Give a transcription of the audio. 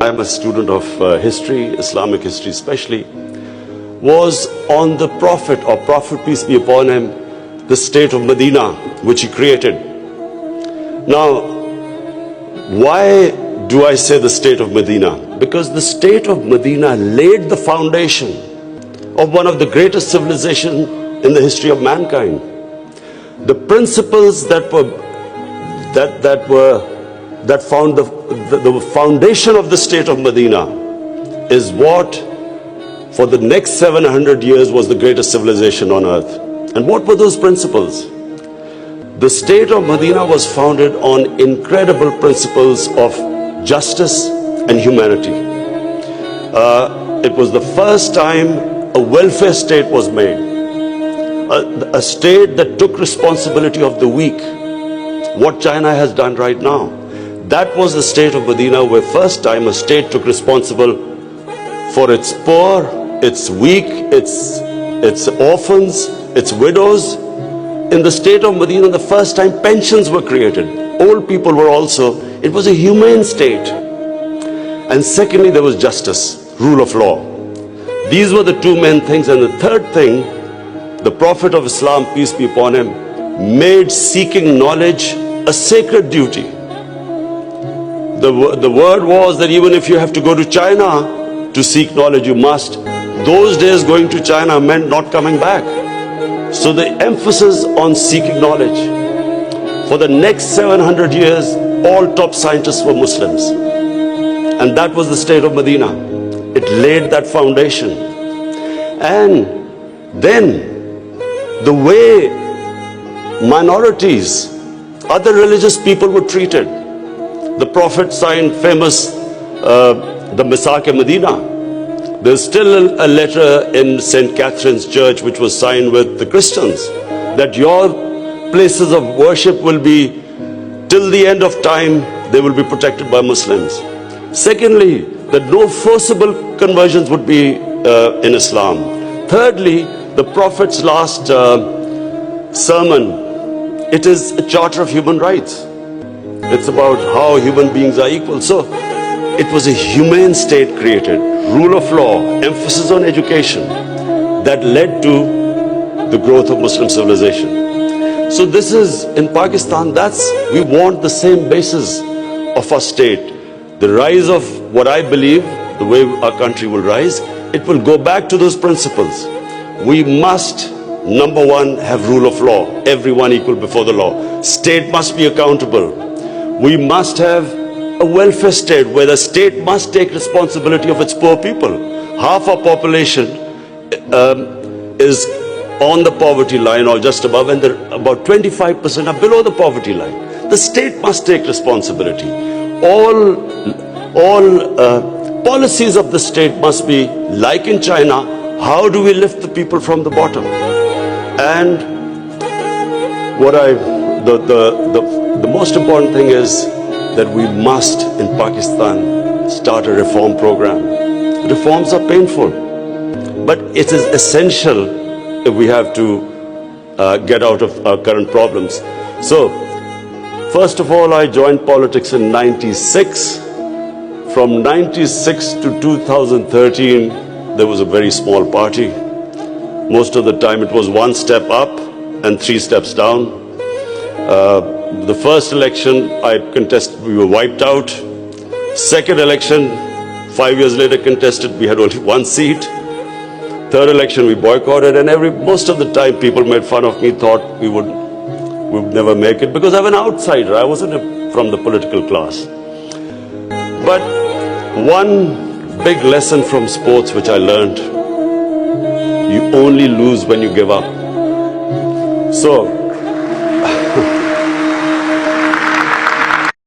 I'm a student of history, Islamic history especially, was on the Prophet, or Prophet peace be upon him, the state of Medina, which he created. Now, why do I say the state of Medina? Because the state of Medina laid the foundation of one of the greatest civilizations in the history of mankind. The principles that found the foundation of the state of Medina is what for the next 700 years was the greatest civilization on earth. And what were those principles? The state of Medina was founded on incredible principles of justice and humanity. It was the first time a welfare state was made, a state that took responsibility of the weak, what China has done right now. That was the state of Medina, where first time a state took responsible for its poor, its weak, its orphans, its widows. In the state of Medina, the first time pensions were created. Old people were also, it was a humane state. And secondly, there was justice, rule of law. These were the two main things. And the third thing, the Prophet of Islam, peace be upon him, made seeking knowledge a sacred duty. The word was that even if you have to go to China to seek knowledge, you must. Those days going to China meant not coming back. So the emphasis on seeking knowledge. For the next 700 years, all top scientists were Muslims. And that was the state of Medina. It laid that foundation. And then the way minorities, other religious people were treated. The Prophet signed famous, the Misaq-e-Medina. There's still a letter in St. Catherine's Church which was signed with the Christians that your places of worship will be, till the end of time, they will be protected by Muslims. Secondly, that no forcible conversions would be in Islam. Thirdly, the Prophet's last sermon, it is a charter of human rights. It's about how human beings are equal. So it was a humane state created, rule of law, emphasis on education, that led to the growth of Muslim civilization. So this is, in Pakistan, we want the same basis of our state. The rise of what I believe, the way our country will rise, it will go back to those principles. We must, number one, have rule of law, everyone equal before the law. State must be accountable. We must have a welfare state where the state must take responsibility of its poor people. Half our population is on the poverty line or just above, and about 25% are below the poverty line. The state must take responsibility. All policies of the state must be like in China. How do we lift the people from the bottom? And the most important thing is that we must, in Pakistan, start a reform program. Reforms are painful, but it is essential if we have to get out of our current problems. So, first of all, I joined politics in '96. From '96 to 2013, there was a very small party. Most of the time it was one step up and 3 steps down. The first election I contested, we were wiped out. Second election, 5 years later contested, we had only 1 seat. Third election we boycotted, and most of the time people made fun of me, thought we would never make it, because I'm an outsider. I wasn't from the political class. But one big lesson from sports which I learned, you only lose when you give up. So